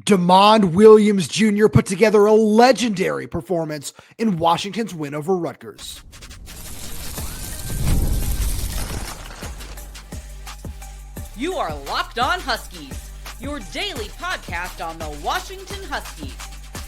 Dezmen Williams Jr. put together a legendary performance in Washington's win over Rutgers. You are Locked On Huskies, your daily podcast on the Washington Huskies,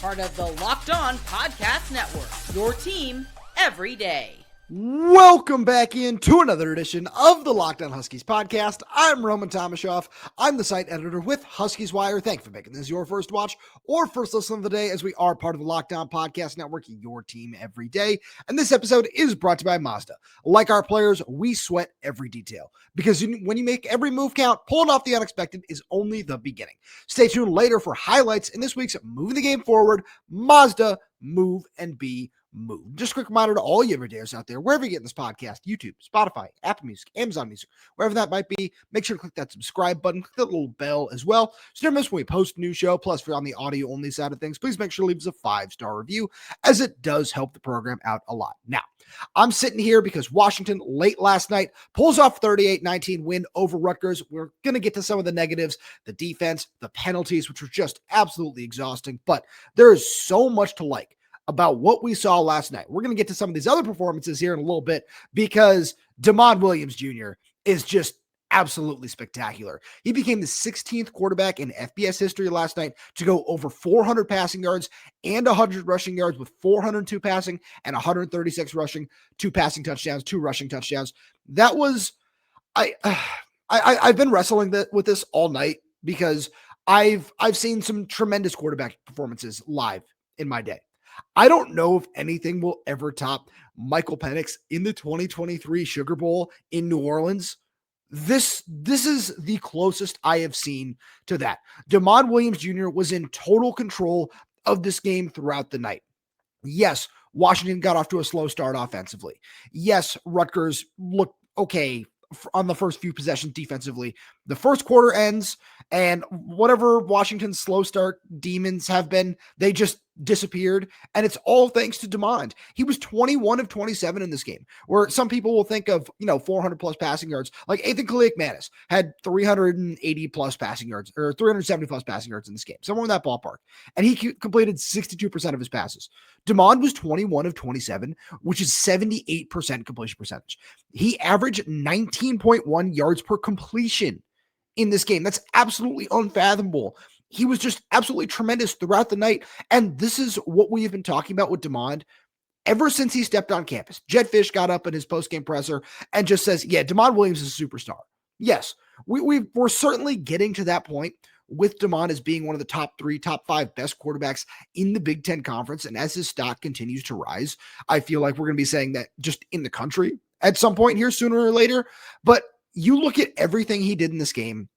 part of the Locked On Podcast Network, your team every day. Welcome back into another edition of the Locked On Huskies podcast. I'm Roman Tomashoff. I'm the site editor with Huskies Wire. Thank you for making this your first watch or first listen of the day, as we are part of the Locked On Podcast Network, your team every day. And this episode is brought to you by Mazda. Like our players, we sweat every detail, because when you make every move count, pulling off the unexpected is only the beginning. Stay tuned later for highlights in this week's Moving the Game Forward, Mazda, Move and Be Moved. Just a quick reminder to all you everydayers out there, wherever you get this podcast, YouTube, Spotify, Apple Music, Amazon Music, wherever that might be, make sure to click that subscribe button, click that little bell as well, so you don't miss when we post a new show. Plus, if you're on the audio only side of things, please make sure to leave us a 5-star review, as it does help the program out a lot. Now, I'm sitting here because Washington, late last night, pulls off 38-19 win over Rutgers. We're going to get to some of the negatives, the defense, the penalties, which were just absolutely exhausting, but there is so much to like about what we saw last night. We're going to get to some of these other performances here in a little bit, because Dezmen Williams Jr. is just absolutely spectacular. He became the 16th quarterback in FBS history last night to go over 400 passing yards and 100 rushing yards, with 402 passing and 136 rushing, 2 passing touchdowns, 2 rushing touchdowns. That was, I've been wrestling with this all night, because I've seen some tremendous quarterback performances live in my day. I don't know if anything will ever top Michael Penix in the 2023 Sugar Bowl in New Orleans. This is the closest I have seen to that. Dezmen Williams Jr. was in total control of this game throughout the night. Yes, Washington got off to a slow start offensively. Yes, Rutgers looked okay on the first few possessions defensively. The first quarter ends, and whatever Washington's slow start demons have been, they just disappeared, and it's all thanks to Dezmen. He was 21 of 27 in this game, where some people will think of, 400 plus passing yards. Like Ethan Kaliak-Manis had 380 plus passing yards, or 370 plus passing yards in this game, somewhere in that ballpark, and he completed 62% of his passes. Dezmen was 21 of 27, which is 78% completion percentage. He averaged 19.1 yards per completion in this game. That's absolutely unfathomable. He was just absolutely tremendous throughout the night. And this is what we have been talking about with Dezmen ever since he stepped on campus. Jedd Fisch got up in his post-game presser and just says, yeah, Dezmen Williams is a superstar. Yes, we're certainly getting to that point with Dezmen as being one of the top 5 best quarterbacks in the Big Ten Conference. And as his stock continues to rise, I feel like we're going to be saying that just in the country at some point here, sooner or later. But you look at everything he did in this game,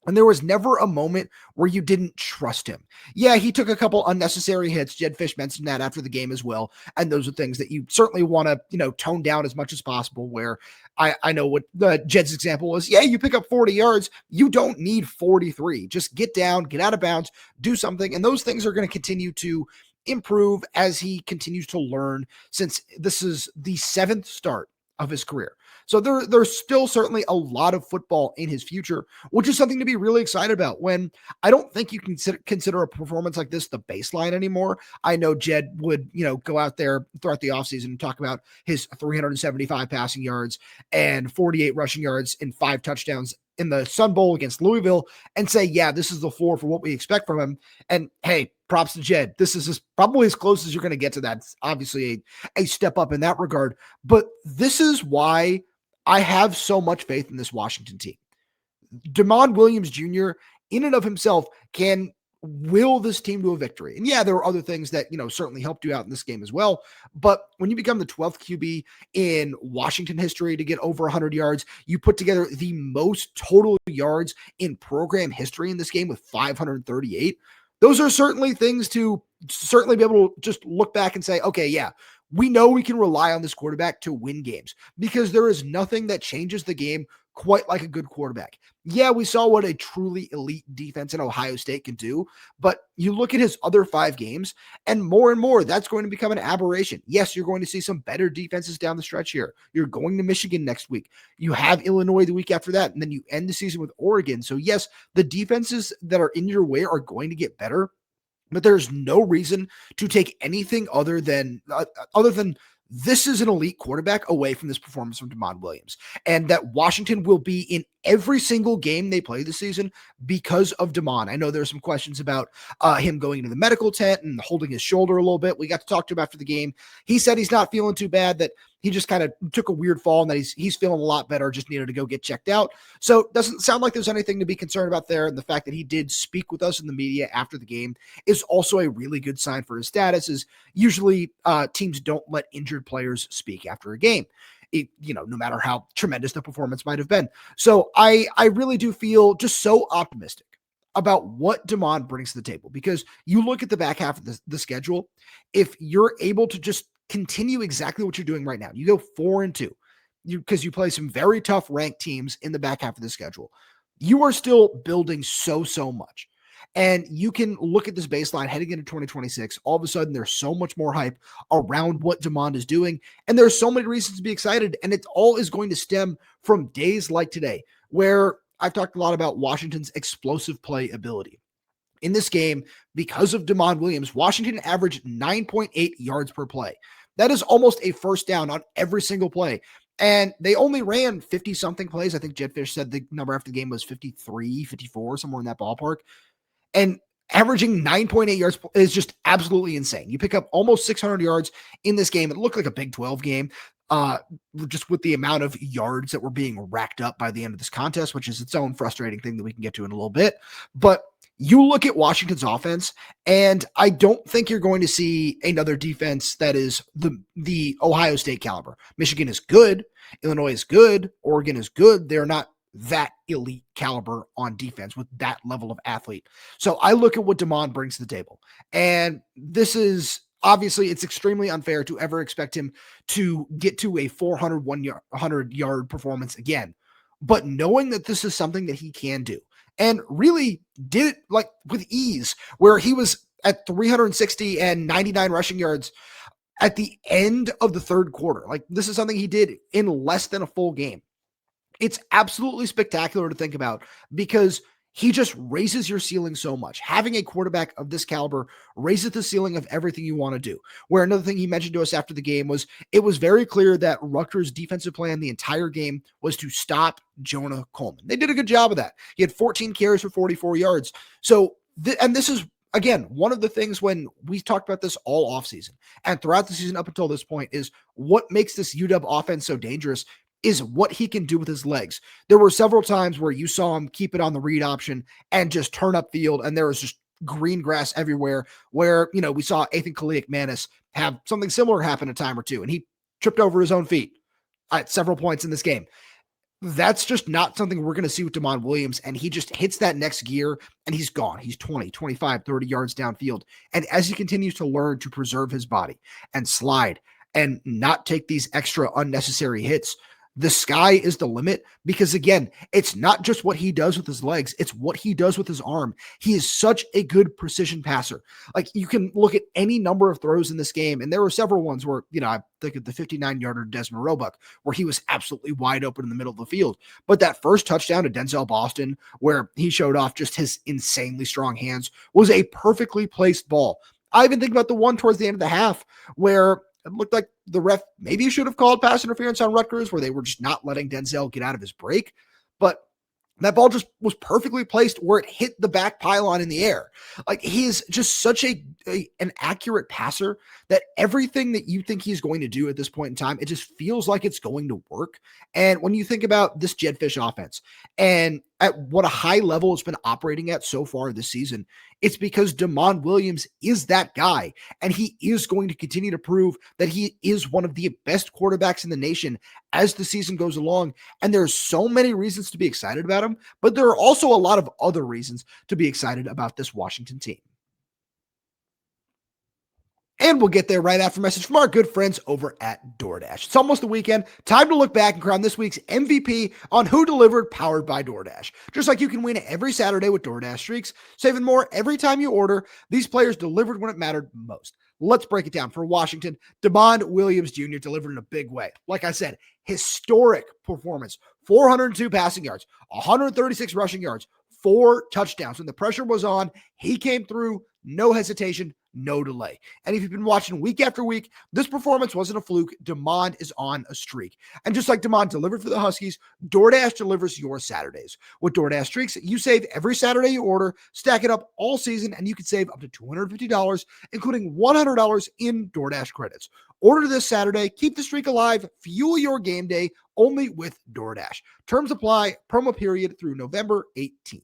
and there was never a moment where you didn't trust him. Yeah, he took a couple unnecessary hits. Jedd Fisch mentioned that after the game as well. And those are things that you certainly want to, tone down as much as possible, where I know what Jedd's example was. Yeah, you pick up 40 yards. You don't need 43. Just get down, get out of bounds, do something. And those things are going to continue to improve as he continues to learn, since this is the 7th start of his career. So there's still certainly a lot of football in his future, which is something to be really excited about, when I don't think you can consider a performance like this the baseline anymore. I know Jedd would, go out there throughout the offseason and talk about his 375 passing yards and 48 rushing yards and 5 touchdowns in the Sun Bowl against Louisville, and say, yeah, this is the floor for what we expect from him. And hey, props to Jedd. This is probably as close as you're going to get to that. It's obviously a step up in that regard. But this is why I have so much faith in this Washington team. Dezmen Williams Jr. in and of himself can will this team to a victory. And yeah, there were other things that, certainly helped you out in this game as well. But when you become the 12th QB in Washington history to get over 100 yards, you put together the most total yards in program history in this game with 538. Those are certainly things to certainly be able to just look back and say, okay, yeah, we know we can rely on this quarterback to win games, because there is nothing that changes the game quite like a good quarterback. Yeah, we saw what a truly elite defense in Ohio State can do, but you look at his other 5 games, and more, that's going to become an aberration. Yes, you're going to see some better defenses down the stretch here. You're going to Michigan next week. You have Illinois the week after that, and then you end the season with Oregon. So yes, the defenses that are in your way are going to get better, but there's no reason to take anything other than this is an elite quarterback away from this performance from Dezmen Williams, and that Washington will be in every single game they play this season because of Dezmen. I know there's some questions about him going into the medical tent and holding his shoulder a little bit. We got to talk to him after the game. He said he's not feeling too bad, that he just kind of took a weird fall and that he's feeling a lot better, just needed to go get checked out. So it doesn't sound like there's anything to be concerned about there. And the fact that he did speak with us in the media after the game is also a really good sign for his status, is usually teams don't let injured players speak after a game. No matter how tremendous the performance might have been. So I really do feel just so optimistic about what Dezmen brings to the table, because you look at the back half of the schedule. If you're able to just continue exactly what you're doing right now, you go 4-2, because you play some very tough ranked teams in the back half of the schedule. You are still building so much. And you can look at this baseline heading into 2026. All of a sudden, there's so much more hype around what Dezmen is doing. And there's so many reasons to be excited. And it all is going to stem from days like today, where I've talked a lot about Washington's explosive play ability. In this game, because of Dezmen Williams, Washington averaged 9.8 yards per play. That is almost a first down on every single play. And they only ran 50-something plays. I think Jetfish said the number after the game was 53, 54, somewhere in that ballpark. And averaging 9.8 yards is just absolutely insane. You pick up almost 600 yards in this game. It looked like a Big 12 game, just with the amount of yards that were being racked up by the end of this contest, which is its own frustrating thing that we can get to in a little bit. But you look at Washington's offense, and I don't think you're going to see another defense that is the Ohio State caliber. Michigan is good. Illinois is good. Oregon is good. They're not that elite caliber on defense with that level of athlete. So I look at what Dezmen brings to the table, and this is obviously, it's extremely unfair to ever expect him to get to a 400 yard performance again. But knowing that this is something that he can do, and really did it like with ease, where he was at 360 and 99 rushing yards at the end of the third quarter. Like, this is something he did in less than a full game. It's absolutely spectacular to think about, because he just raises your ceiling so much. Having a quarterback of this caliber raises the ceiling of everything you want to do. Where another thing he mentioned to us after the game was, it was very clear that Rutgers' defensive plan the entire game was to stop Jonah Coleman. They did a good job of that. He had 14 carries for 44 yards. So, and this is, again, one of the things when we talked about this all offseason and throughout the season up until this point, is what makes this UW offense so dangerous is what he can do with his legs. There were several times where you saw him keep it on the read option and just turn up field, and there was just green grass everywhere, where, we saw Ethan Kaliak-Manis have something similar happen a time or two, and he tripped over his own feet at several points in this game. That's just not something we're going to see with Dezmen Williams, and he just hits that next gear, and he's gone. He's 20, 25, 30 yards downfield. And as he continues to learn to preserve his body and slide and not take these extra unnecessary hits, the sky is the limit, because again, it's not just what he does with his legs, it's what he does with his arm. He is such a good precision passer. Like, you can look at any number of throws in this game, and there were several ones where, I think of the 59-yarder Dezmen Roebuck, where he was absolutely wide open in the middle of the field. But that first touchdown to Denzel Boston, where he showed off just his insanely strong hands, was a perfectly placed ball. I even think about the one towards the end of the half, where it looked like the ref maybe should have called pass interference on Rutgers, where they were just not letting Denzel get out of his break. But that ball just was perfectly placed where it hit the back pylon in the air. Like, he is just such an accurate passer that everything that you think he's going to do at this point in time, it just feels like it's going to work. And when you think about this Jetfish offense and at what a high level it's been operating at so far this season, it's because Dezmen Williams is that guy, and he is going to continue to prove that he is one of the best quarterbacks in the nation as the season goes along. And there's so many reasons to be excited about him, but there are also a lot of other reasons to be excited about this Washington team. And And we'll get there right after a message from our good friends over at DoorDash. It's almost the weekend. Time to look back and crown this week's MVP on Who Delivered, powered by DoorDash. Just like you can win every Saturday with DoorDash streaks, saving more every time you order, these players delivered when it mattered most. Let's break it down. For Washington, Dezmen Williams Jr. delivered in a big way. Like I said, historic performance. 402 passing yards, 136 rushing yards, 4 touchdowns. When the pressure was on, he came through, no hesitation, no delay. And if you've been watching week after week, this performance wasn't a fluke. Dezmen is on a streak. And just like Dezmen delivered for the Huskies, DoorDash delivers your Saturdays. With DoorDash streaks, you save every Saturday you order, stack it up all season, and you can save up to $250, including $100 in DoorDash credits. Order this Saturday, keep the streak alive, fuel your game day only with DoorDash. Terms apply, promo period through November 18th.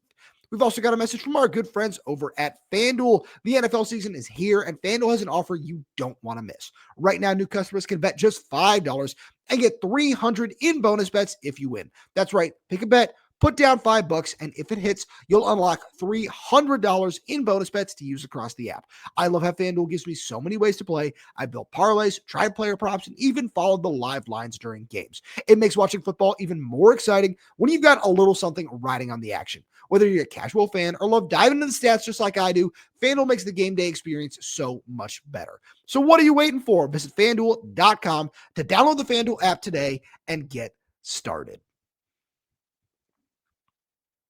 We've also got a message from our good friends over at FanDuel. The NFL season is here, and FanDuel has an offer you don't want to miss. Right now, new customers can bet just $5 and get $300 in bonus bets if you win. That's right. Pick a bet, put down $5, and if it hits, you'll unlock $300 in bonus bets to use across the app. I love how FanDuel gives me so many ways to play. I built parlays, tried player props, and even followed the live lines during games. It makes watching football even more exciting when you've got a little something riding on the action. Whether you're a casual fan or love diving into the stats just like I do, FanDuel makes the game day experience so much better. So what are you waiting for? Visit FanDuel.com to download the FanDuel app today and get started.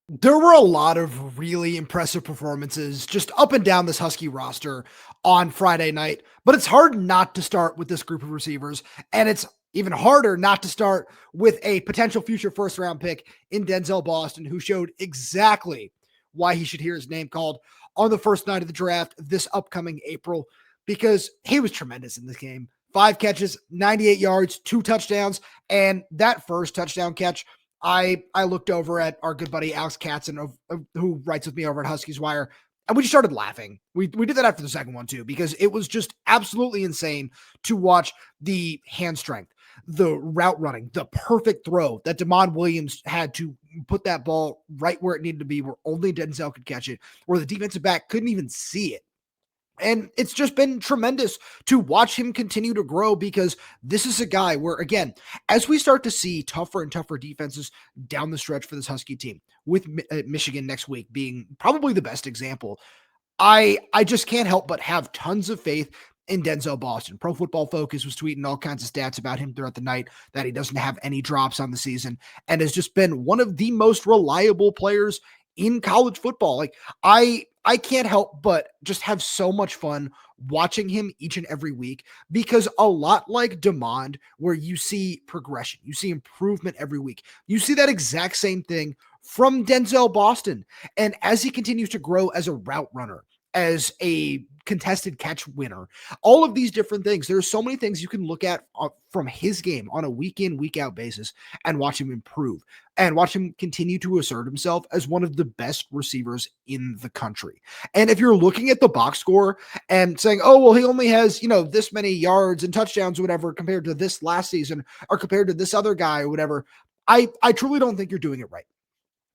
There were a lot of really impressive performances just up and down this Husky roster on Friday night, but it's hard not to start with this group of receivers, and it's even harder not to start with a potential future first-round pick in Denzel Boston, who showed exactly why he should hear his name called on the first night of the draft this upcoming April, because he was tremendous in this game. 5 catches, 98 yards, 2 touchdowns, and that first touchdown catch, I looked over at our good buddy Alex Katzen, who writes with me over at Huskies Wire, and we just started laughing. We did that after the second one too, because it was just absolutely insane to watch the hand strength, the route running, the perfect throw that Dezmen Williams had to put that ball right where it needed to be, where only Denzel could catch it, where the defensive back couldn't even see it. And it's just been tremendous to watch him continue to grow, because this is a guy where, again, as we start to see tougher and tougher defenses down the stretch for this Husky team, with Michigan next week being probably the best example, I just can't help but have tons of faith in Denzel Boston. Pro Football Focus was tweeting all kinds of stats about him throughout the night, that he doesn't have any drops on the season and has just been one of the most reliable players in college football. Like, I can't help but just have so much fun watching him each and every week, because a lot like Dezmen, where you see progression, you see improvement every week, you see that exact same thing from Denzel Boston. And as he continues to grow as a route runner, as a contested catch winner, all of these different things, there are so many things you can look at from his game on a week in, week out basis and watch him improve and watch him continue to assert himself as one of the best receivers in the country. And if you're looking at the box score and saying, oh, well, he only has, this many yards and touchdowns or whatever compared to this last season, or compared to this other guy or whatever, I truly don't think you're doing it right.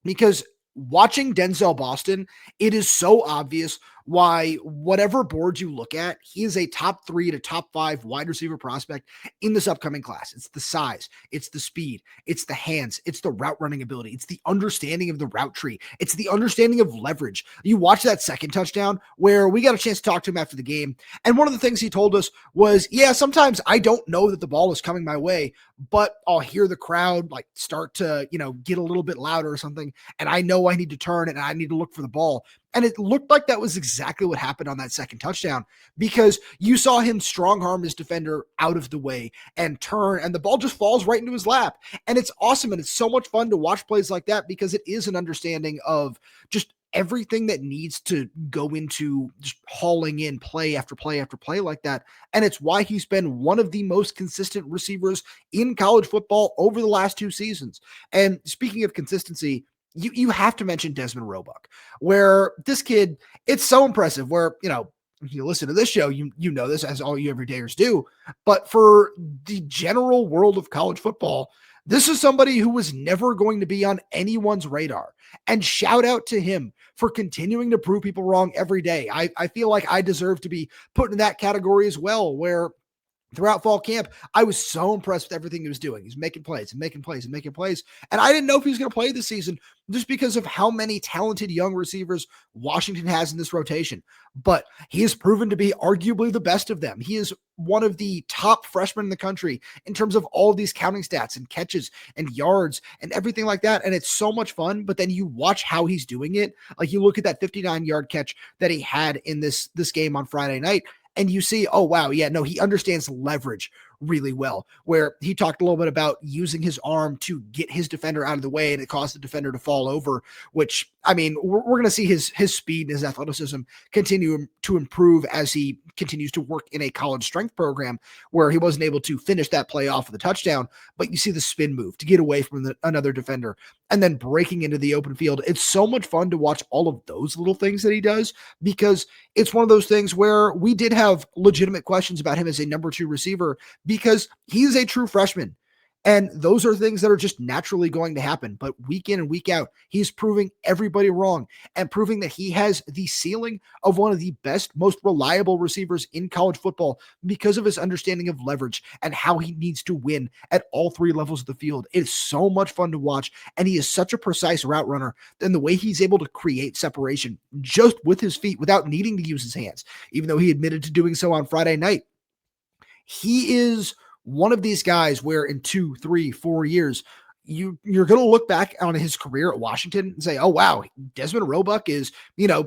Because watching Denzel Boston, it is so obvious why, whatever board you look at, he is a top 3 to top 5 wide receiver prospect in this upcoming class. It's the size, it's the speed, it's the hands, it's the route running ability, it's the understanding of the route tree, it's the understanding of leverage. You watch that second touchdown where we got a chance to talk to him after the game, and one of the things he told us was, yeah, sometimes I don't know that the ball is coming my way, but I'll hear the crowd like start to, get a little bit louder or something, and I know I need to turn and I need to look for the ball. And it looked like that was exactly what happened on that second touchdown, because you saw him strong arm his defender out of the way and turn, and the ball just falls right into his lap. And it's awesome. And it's so much fun to watch plays like that, because it is an understanding of just everything that needs to go into just hauling in play after play after play like that. And it's why he's been one of the most consistent receivers in college football over the last 2 seasons. And speaking of consistency, you have to mention Dezmen Roebuck, where this kid, it's so impressive, where, if you listen to this show, you know this, as all you everydayers do, but for the general world of college football, This is somebody who was never going to be on anyone's radar. And shout out to him for continuing to prove people wrong every day. I feel like I deserve to be put in that category as well, where throughout fall camp, I was so impressed with everything he was doing. He's making plays and making plays and making plays. And I didn't know if he was going to play this season just because of how many talented young receivers Washington has in this rotation. But he has proven to be arguably the best of them. He is one of the top freshmen in the country in terms of all of these counting stats and catches and yards and everything like that. And it's so much fun. But then you watch how he's doing it. Like you look at that 59-yard catch that he had in this game on Friday night, and you see, oh, wow, yeah, no, he understands leverage really well, where he talked a little bit about using his arm to get his defender out of the way, and it caused the defender to fall over, which, I mean, we're going to see his speed and his athleticism continue to improve as he continues to work in a college strength program where he wasn't able to finish that play off with a touchdown, but you see the spin move to get away from another defender and then breaking into the open field. It's so much fun to watch all of those little things that he does, because it's one of those things where we did have legitimate questions about him as a number 2 receiver because he's a true freshman. And those are things that are just naturally going to happen. But week in and week out, he's proving everybody wrong and proving that he has the ceiling of one of the best, most reliable receivers in college football because of his understanding of leverage and how he needs to win at all 3 levels of the field. It's so much fun to watch. And he is such a precise route runner. And the way he's able to create separation just with his feet without needing to use his hands, even though he admitted to doing so on Friday night. He is one of these guys where in 2, 3, 4 years, you're going to look back on his career at Washington and say, oh, wow, Dezmen Roebuck is,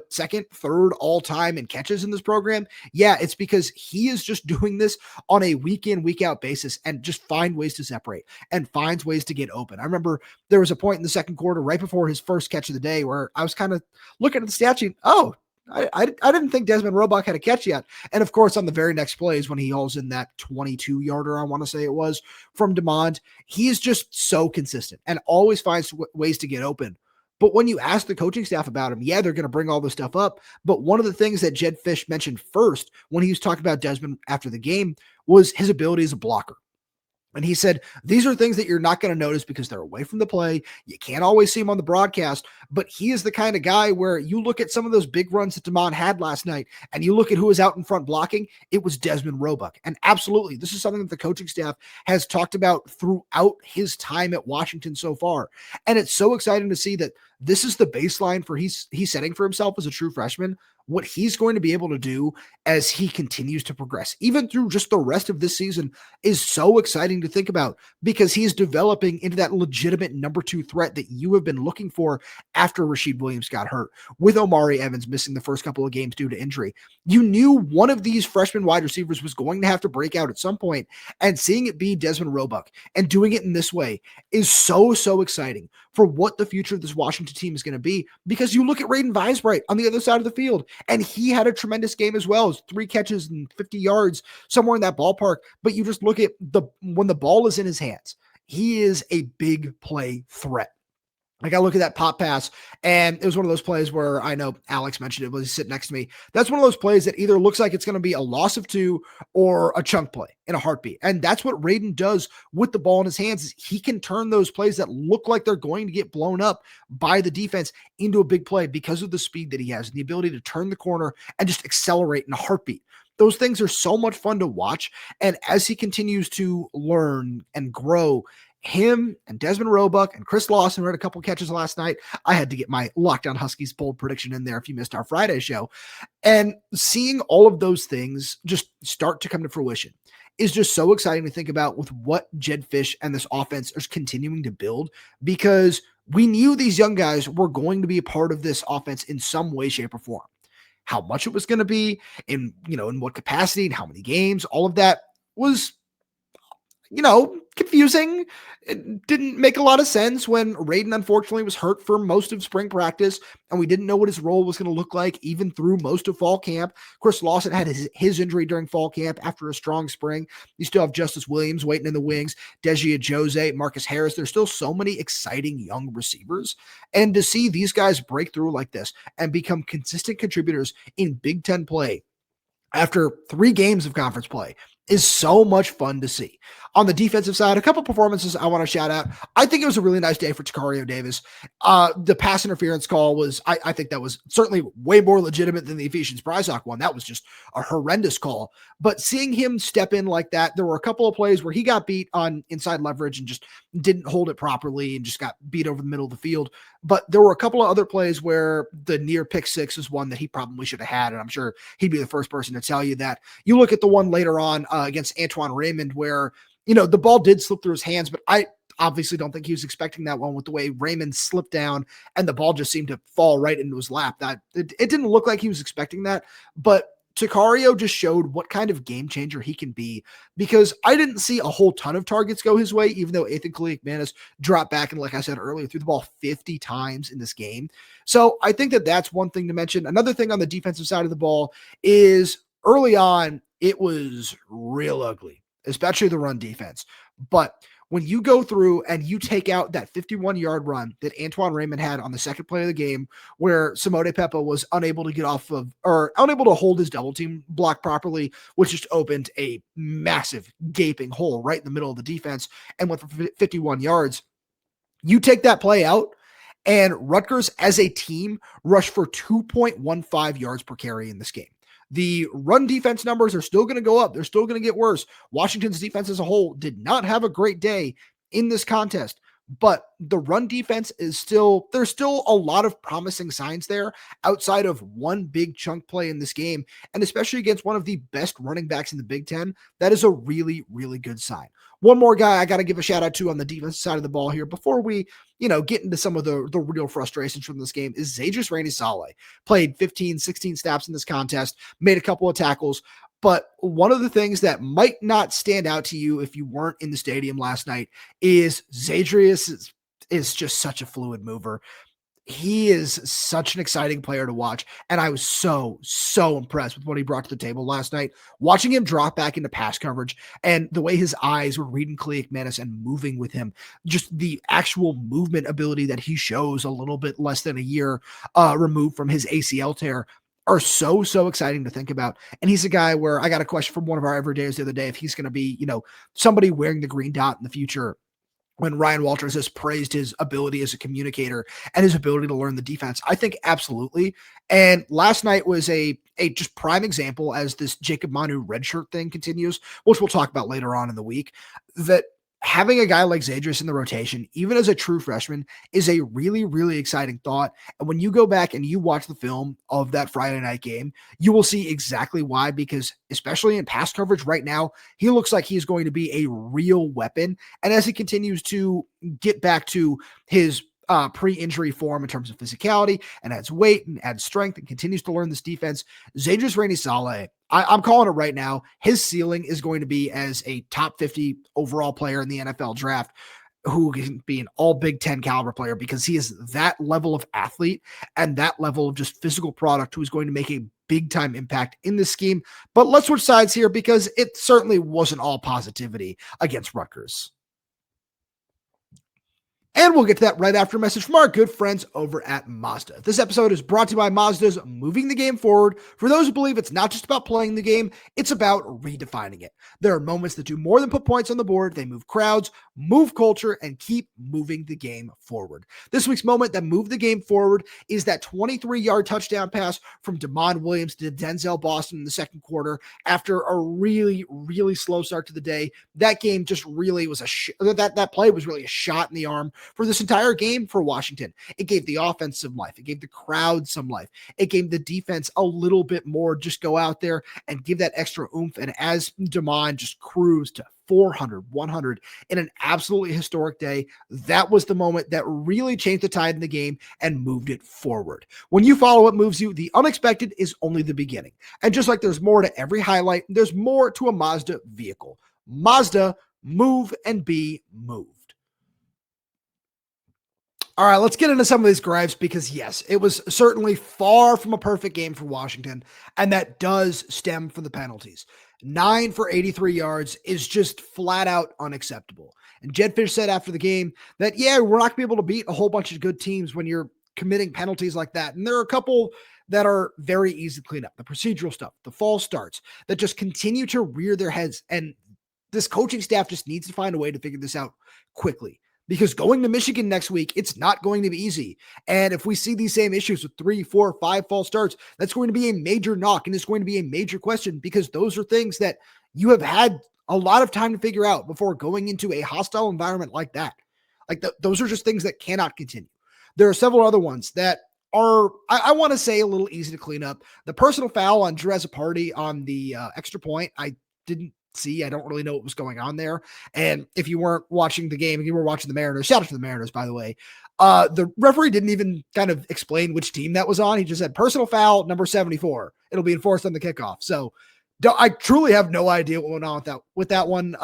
second, third all time in catches in this program. Yeah, it's because he is just doing this on a week in, week out basis and just find ways to separate and finds ways to get open. I remember there was a point in the second quarter right before his first catch of the day where I was kind of looking at the stat sheet. Oh, I didn't think Dezmen Roebuck had a catch yet. And of course, on the very next play is when he hauls in that 22-yarder, I want to say it was, from DeMond. He is just so consistent and always finds ways to get open. But when you ask the coaching staff about him, yeah, they're going to bring all this stuff up. But one of the things that Jedd Fisch mentioned first when he was talking about Dezmen after the game was his ability as a blocker. And he said, these are things that you're not going to notice because they're away from the play. You can't always see him on the broadcast, but he is the kind of guy where you look at some of those big runs that DeMond had last night, and you look at who was out in front blocking, it was Dezmen Roebuck. And absolutely, this is something that the coaching staff has talked about throughout his time at Washington so far. And it's so exciting to see that this is the baseline for he's setting for himself as a true freshman. What he's going to be able to do as he continues to progress, even through just the rest of this season, is so exciting to think about because he's developing into that legitimate number 2 threat that you have been looking for after Rashid Williams got hurt, with Omari Evans missing the first couple of games due to injury. You knew one of these freshman wide receivers was going to have to break out at some point, and seeing it be Dezmen Roebuck and doing it in this way is so, so exciting for what the future of this Washington team is going to be, because you look at Raiden Vines-Bright on the other side of the field, and he had a tremendous game as well, as 3 catches and 50 yards, somewhere in that ballpark. But you just look at when the ball is in his hands, he is a big play threat. Like I look at that pop pass, and it was one of those plays where I know Alex mentioned it, but he's sitting next to me. That's one of those plays that either looks like it's going to be a loss of 2 or a chunk play in a heartbeat. And that's what Raiden does with the ball in his hands. Is he can turn those plays that look like they're going to get blown up by the defense into a big play because of the speed that he has and the ability to turn the corner and just accelerate in a heartbeat. Those things are so much fun to watch. And as he continues to learn and grow, him and Dezmen Roebuck and Chris Lawson had a couple catches last night. I had to get my Locked On Huskies bold prediction in there if you missed our Friday show. And seeing all of those things just start to come to fruition is just so exciting to think about with what Jedd Fisch and this offense is continuing to build, because we knew these young guys were going to be a part of this offense in some way, shape, or form. How much it was going to be, in what capacity and how many games, all of that was confusing. It didn't make a lot of sense when Raiden unfortunately was hurt for most of spring practice, and we didn't know what his role was going to look like even through most of fall camp. Chris Lawson had his injury during fall camp after a strong spring. You still have Justice Williams waiting in the wings, Deji Ajose, Marcus Harris. There's still so many exciting young receivers. And to see these guys break through like this and become consistent contributors in Big Ten play after 3 games of conference play is so much fun to see. On the defensive side, a couple performances I want to shout out. I think it was a really nice day for Tacario Davis. The pass interference call was, I think that was certainly way more legitimate than the Ephesians Brysock one. That was just a horrendous call. But seeing him step in like that, there were a couple of plays where he got beat on inside leverage and just didn't hold it properly and just got beat over the middle of the field. But there were a couple of other plays where the near pick six is one that he probably should have had. And I'm sure he'd be the first person to tell you that. You look at the one later on against Antoine Raymond where, the ball did slip through his hands, but I obviously don't think he was expecting that one with the way Raymond slipped down and the ball just seemed to fall right into his lap. That it didn't look like he was expecting that, but Tacario just showed what kind of game changer he can be, because I didn't see a whole ton of targets go his way, even though Ethan Kaliakmanis dropped back and, like I said earlier, threw the ball 50 times in this game. So I think that that's one thing to mention. Another thing on the defensive side of the ball is early on, it was real ugly, especially the run defense. But when you go through and you take out that 51-yard run that Antoine Raymond had on the second play of the game, where Simone Peppa was unable to get off of, or unable to hold his double team block properly, which just opened a massive gaping hole right in the middle of the defense and went for 51 yards. You take that play out, and Rutgers as a team rushed for 2.15 yards per carry in this game. The run defense numbers are still going to go up. They're still going to get worse. Washington's defense as a whole did not have a great day in this contest, but the run defense is there's still a lot of promising signs there outside of one big chunk play in this game. And especially against one of the best running backs in the Big Ten, that is a really, really good sign. One more guy I got to give a shout out to on the defensive side of the ball here before we, get into some of the real frustrations from this game is Zaydrius Rainey-Sale. Played 15, 16 snaps in this contest, made a couple of tackles. But one of the things that might not stand out to you if you weren't in the stadium last night is Zaydrius is just such a fluid mover. He is such an exciting player to watch. And I was so impressed with what he brought to the table last night. Watching him drop back into pass coverage and the way his eyes were reading Kaliakmanis and moving with him, just the actual movement ability that he shows a little bit less than a year removed from his ACL tear are so exciting to think about. And he's a guy where I got a question from one of our everydayers the other day, if he's going to be, somebody wearing the green dot in the future, when Ryan Walters has praised his ability as a communicator and his ability to learn the defense. I think absolutely. And last night was a just prime example as this Jacob Manu redshirt thing continues, which we'll talk about later on in the week, that having a guy like Zaydrius in the rotation, even as a true freshman, is a really, really exciting thought. And when you go back and you watch the film of that Friday night game, you will see exactly why, because especially in pass coverage right now, he looks like he's going to be a real weapon. And as he continues to get back to his pre-injury form in terms of physicality and adds weight and adds strength and continues to learn this defense, Zaydrius Rainey-Sale, I'm calling it right now. His ceiling is going to be as a top 50 overall player in the NFL draft, who can be an all Big Ten caliber player, because he is that level of athlete and that level of just physical product who is going to make a big time impact in this scheme. But let's switch sides here, because it certainly wasn't all positivity against Rutgers. And we'll get to that right after a message from our good friends over at Mazda. This episode is brought to you by Mazda's Moving the Game Forward. For those who believe it's not just about playing the game, it's about redefining it. There are moments that do more than put points on the board. They move crowds, move culture, and keep moving the game forward. This week's moment that moved the game forward is that 23-yard touchdown pass from Dezmen Williams to Denzel Boston in the second quarter after a really, really slow start to the day. That game just really was that play was really a shot in the arm for this entire game for Washington. It gave the offense some life. It gave the crowd some life. It gave the defense a little bit more, just go out there and give that extra oomph. And as Dezmen just cruised to 400, 100 in an absolutely historic day, that was the moment that really changed the tide in the game and moved it forward. When you follow what moves you, the unexpected is only the beginning. And just like there's more to every highlight, there's more to a Mazda vehicle. Mazda, move and be moved. All right, let's get into some of these gripes, because yes, it was certainly far from a perfect game for Washington, and that does stem from the penalties. 9 for 83 yards is just flat out unacceptable. And Jed Fish said after the game that, yeah, we're not going to be able to beat a whole bunch of good teams when you're committing penalties like that. And there are a couple that are very easy to clean up. The procedural stuff, the false starts that just continue to rear their heads. And this coaching staff just needs to find a way to figure this out quickly. Because going to Michigan next week, it's not going to be easy. And if we see these same issues with 3, 4, 5 false starts, that's going to be a major knock and it's going to be a major question, because those are things that you have had a lot of time to figure out before going into a hostile environment like that. Like those are just things that cannot continue. There are several other ones that are, I want to say, a little easy to clean up. The personal foul on Drew Party on the extra point, I didn't see. I don't really know what was going on there. And if you weren't watching the game, if you were watching the Mariners, shout out to the Mariners, by the way. The referee didn't even kind of explain which team that was on. He just said personal foul number 74. It'll be enforced on the kickoff. So I truly have no idea what went on with that one.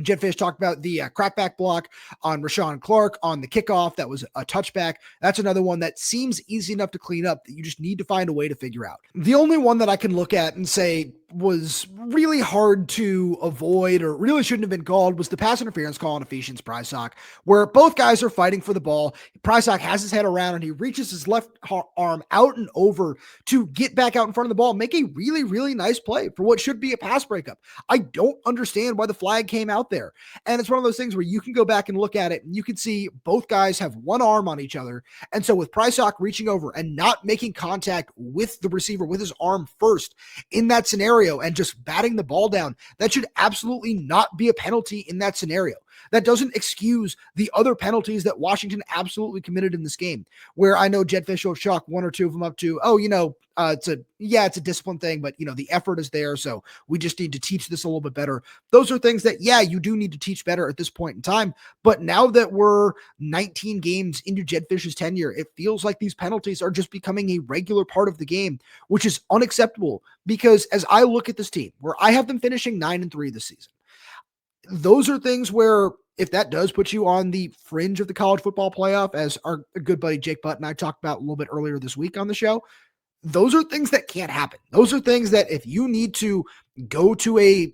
Jetfish talked about the crackback block on Rashawn Clark on the kickoff. That was a touchback. That's another one that seems easy enough to clean up that you just need to find a way to figure out. The only one that I can look at and say was really hard to avoid or really shouldn't have been called was the pass interference call on Ephesians Prysock, where both guys are fighting for the ball. Prysock has his head around and he reaches his left arm out and over to get back out in front of the ball, make a really, really nice play for what should be a pass breakup. I don't understand why the flag came out there. And it's one of those things where you can go back and look at it and you can see both guys have one arm on each other. And so with Prysock reaching over and not making contact with the receiver with his arm first in that scenario and just batting the ball down, that should absolutely not be a penalty in that scenario. That doesn't excuse the other penalties that Washington absolutely committed in this game, where I know Jetfish will chalk one or two of them up to, it's a discipline thing, but the effort is there. So we just need to teach this a little bit better. Those are things that, you do need to teach better at this point in time. But now that we're 19 games into Jetfish's tenure, it feels like these penalties are just becoming a regular part of the game, which is unacceptable, because as I look at this team, where I have them finishing 9-3 this season, those are things where if that does put you on the fringe of the college football playoff, as our good buddy Jake Butt and I talked about a little bit earlier this week on the show, those are things that can't happen. Those are things that if you need to go to a,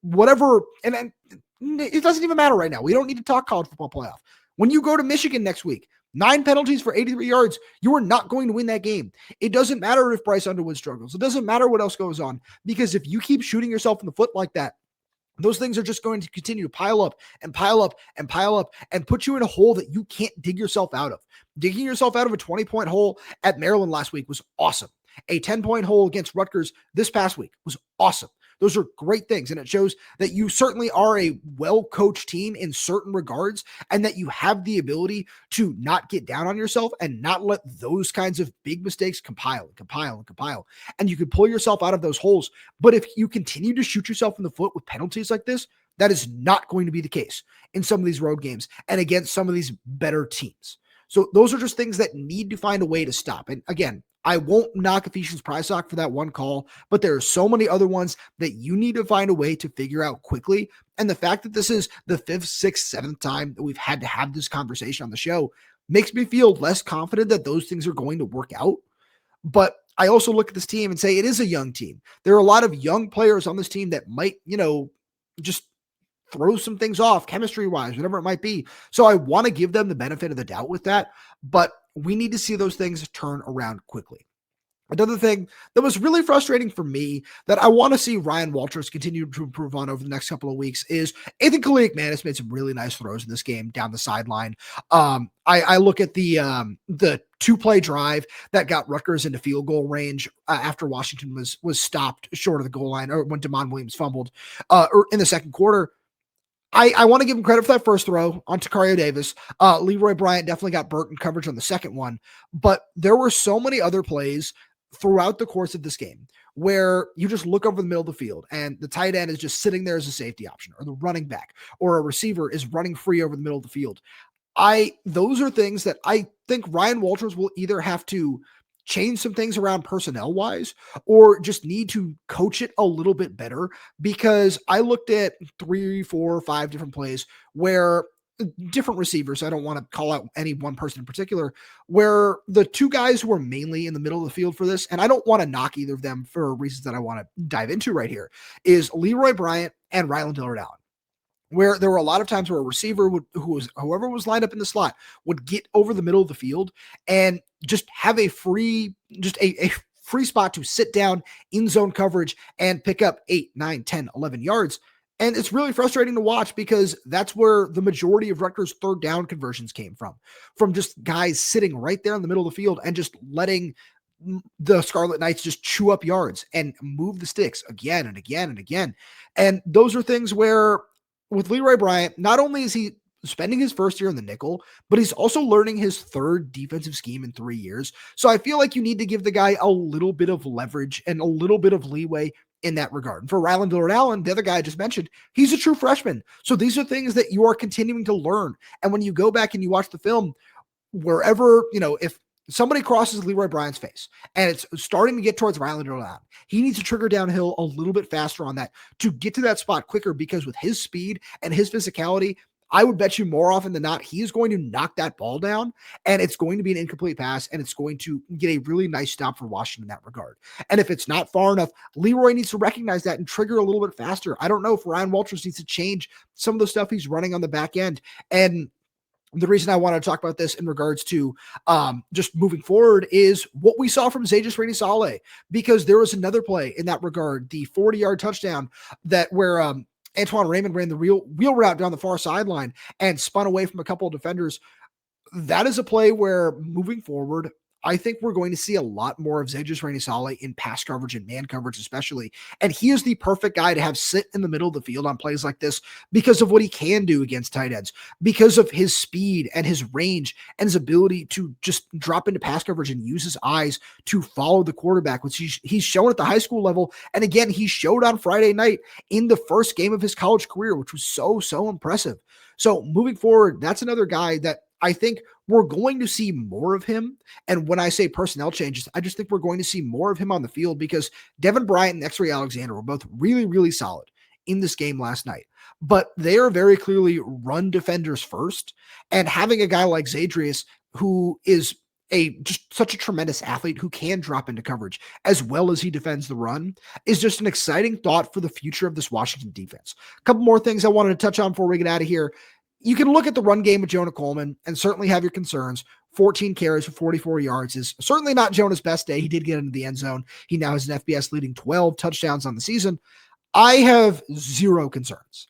whatever, and it doesn't even matter right now. We don't need to talk college football playoff. When you go to Michigan next week, 9 penalties for 83 yards, you are not going to win that game. It doesn't matter if Bryce Underwood struggles. It doesn't matter what else goes on, because if you keep shooting yourself in the foot like that, those things are just going to continue to pile up and pile up and pile up and put you in a hole that you can't dig yourself out of. Digging yourself out of a 20-point hole at Maryland last week was awesome. A 10-point hole against Rutgers this past week was awesome. Those are great things, and it shows that you certainly are a well-coached team in certain regards, and that you have the ability to not get down on yourself and not let those kinds of big mistakes compile. And you can pull yourself out of those holes. But if you continue to shoot yourself in the foot with penalties like this, that is not going to be the case in some of these road games and against some of these better teams. So those are just things that need to find a way to stop. And again, I won't knock Ephesians Prysock for that one call, but there are so many other ones that you need to find a way to figure out quickly. And the fact that this is the 5th, 6th, 7th time that we've had to have this conversation on the show makes me feel less confident that those things are going to work out. But I also look at this team and say it is a young team. There are a lot of young players on this team that might, just throw some things off chemistry-wise, whatever it might be. So I want to give them the benefit of the doubt with that, but we need to see those things turn around quickly. Another thing that was really frustrating for me that I want to see Ryan Walters continue to improve on over the next couple of weeks is Ethan Kaliak-Manis made some really nice throws in this game down the sideline. I look at the 2-play drive that got Rutgers into field goal range after Washington was stopped short of the goal line, or when Damon Williams fumbled or in the second quarter. I want to give him credit for that first throw on Tacario Davis. Leroy Bryant definitely got burnt in coverage on the second one, but there were so many other plays throughout the course of this game where you just look over the middle of the field and the tight end is just sitting there as a safety option, or the running back or a receiver is running free over the middle of the field. Those are things that I think Ryan Walters will either have to change some things around personnel wise, or just need to coach it a little bit better, because I looked at 3, 4, 5 different plays where different receivers, I don't want to call out any one person in particular, where the two guys who were mainly in the middle of the field for this, and I don't want to knock either of them for reasons that I want to dive into right here, is Leroy Bryant and Ryland Dillard Allen. where there were a lot of times where a receiver whoever was lined up in the slot would get over the middle of the field and just have a free spot to sit down in zone coverage and pick up 8, 9, 10, 11 yards. And it's really frustrating to watch because that's where the majority of Rutgers' third down conversions came from just guys sitting right there in the middle of the field and just letting the Scarlet Knights just chew up yards and move the sticks again and again and again. And those are things where with Leroy Bryant, not only is he spending his first year in the nickel, but he's also learning his third defensive scheme in 3 years. So I feel like you need to give the guy a little bit of leverage and a little bit of leeway in that regard. And for Ryland Dillard-Allen, the other guy I just mentioned, he's a true freshman. So these are things that you are continuing to learn. And when you go back and you watch the film, wherever, if somebody crosses Leroy Bryant's face and it's starting to get towards Ryland Dillard-Allen, he needs to trigger downhill a little bit faster on that to get to that spot quicker, because with his speed and his physicality, I would bet you more often than not, he is going to knock that ball down and it's going to be an incomplete pass and it's going to get a really nice stop for Washington in that regard. And if it's not far enough, Leroy needs to recognize that and trigger a little bit faster. I don't know if Ryan Walters needs to change some of the stuff he's running on the back end. And the reason I want to talk about this in regards to just moving forward is what we saw from Zaydrius Rainey-Sale, because there was another play in that regard, the 40-yard touchdown where Antoine Raymond ran the wheel route down the far sideline and spun away from a couple of defenders. That is a play where moving forward, I think we're going to see a lot more of Zaydrius Rainey-Sale in pass coverage and man coverage especially. And he is the perfect guy to have sit in the middle of the field on plays like this because of what he can do against tight ends, because of his speed and his range and his ability to just drop into pass coverage and use his eyes to follow the quarterback, which he's shown at the high school level. And again, he showed on Friday night in the first game of his college career, which was so impressive. So moving forward, that's another guy that I think we're going to see more of him. And when I say personnel changes, I just think we're going to see more of him on the field because Devin Bryant and X-Ray Alexander were both really solid in this game last night. But they are very clearly run defenders first. And having a guy like Zaydrius, who is just such a tremendous athlete who can drop into coverage as well as he defends the run, is just an exciting thought for the future of this Washington defense. A couple more things I wanted to touch on before we get out of here. You can look at the run game with Jonah Coleman and certainly have your concerns. 14 carries for 44 yards is certainly not Jonah's best day. He did get into the end zone. He now has an FBS leading 12 touchdowns on the season. I have zero concerns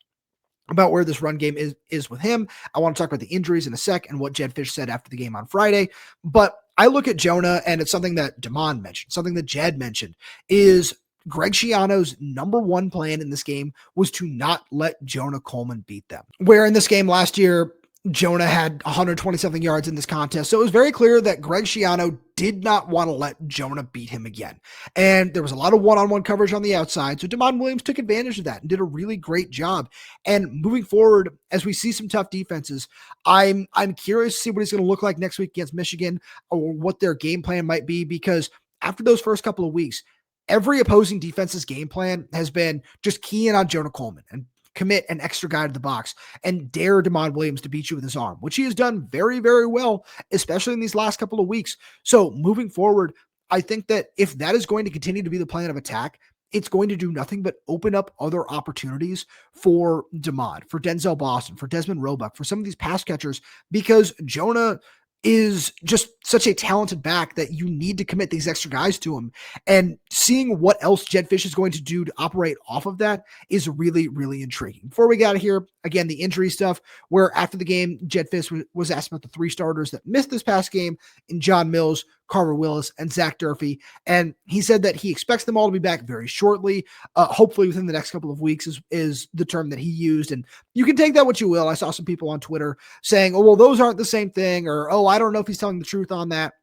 about where this run game is with him. I want to talk about the injuries in a sec and what Jedd Fisch said after the game on Friday. But I look at Jonah, and it's something that Damon mentioned, something that Jedd mentioned, is Greg Schiano's number one plan in this game was to not let Jonah Coleman beat them. Where in this game last year, Jonah had 120-something yards in this contest. So it was very clear that Greg Schiano did not want to let Jonah beat him again. And there was a lot of one-on-one coverage on the outside. So Damon Williams took advantage of that and did a really great job. And moving forward, as we see some tough defenses, I'm curious to see what he's going to look like next week against Michigan or what their game plan might be, because after those first couple of weeks, every opposing defense's game plan has been just key in on Jonah Coleman and commit an extra guy to the box and dare Damon Williams to beat you with his arm, which he has done very well, especially in these last couple of weeks. So moving forward, I think that if that is going to continue to be the plan of attack, it's going to do nothing but open up other opportunities for Damon, for Denzel Boston, for Dezmen Roebuck, for some of these pass catchers, because Jonah is just such a talented back that you need to commit these extra guys to him. And seeing what else Jedd Fisch is going to do to operate off of that is really intriguing. Before we got here, again, the injury stuff, where after the game, Jedd Fisch was asked about the three starters that missed this past game in John Mills, Carver Willis, and Zach Durfee. And he said that he expects them all to be back very shortly. Hopefully within the next couple of weeks is the term that he used. And you can take that what you will. I saw some people on Twitter saying, oh, well, those aren't the same thing, or, oh, I don't know if he's telling the truth on that.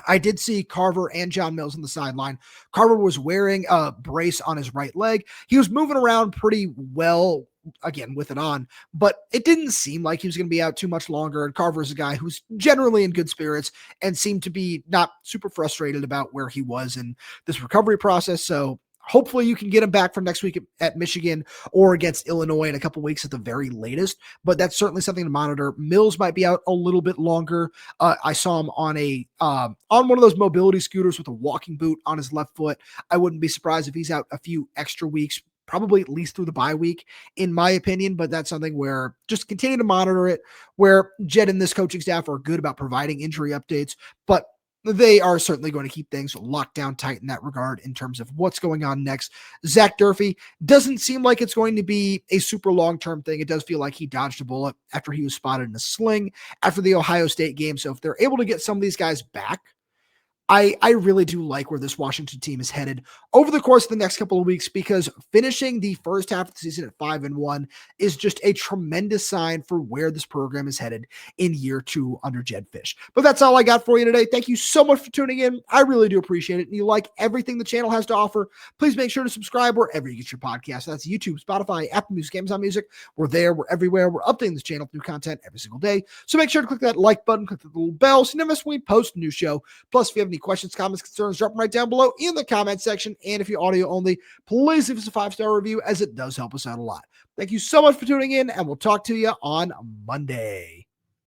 I did see Carver and John Mills on the sideline. Carver was wearing a brace on his right leg. He was moving around pretty well, again, with it on, but it didn't seem like he was going to be out too much longer. And Carver's a guy who's generally in good spirits and seemed to be not super frustrated about where he was in this recovery process. So hopefully you can get him back for next week at Michigan or against Illinois in a couple weeks at the very latest, but that's certainly something to monitor. Mills might be out a little bit longer. I saw him on on one of those mobility scooters with a walking boot on his left foot. I wouldn't be surprised if he's out a few extra weeks, probably at least through the bye week, in my opinion, but that's something where just continue to monitor it, where Jed and this coaching staff are good about providing injury updates, but they are certainly going to keep things locked down tight in that regard in terms of what's going on next. Zach Durfee doesn't seem like it's going to be a super long-term thing. It does feel like he dodged a bullet after he was spotted in a sling after the Ohio State game. So if they're able to get some of these guys back, I really do like where this Washington team is headed over the course of the next couple of weeks, because finishing the first half of the season at 5-1 is just a tremendous sign for where this program is headed in year 2 under Jed Fish. But that's all I got for you today. Thank you so much for tuning in. I really do appreciate it. And you like everything the channel has to offer, please make sure to subscribe wherever you get your podcast. That's YouTube, Spotify, Apple Music, Amazon Music. We're there. We're everywhere. We're updating this channel with new content every single day. So make sure to click that like button, click the little bell so you never miss when we post a new show. Plus, if you have any questions, comments, concerns, drop them right down below in the comment section. And if you're audio only, please leave us a 5-star review, as it does help us out a lot. Thank you so much for tuning in, and we'll talk to you on Monday.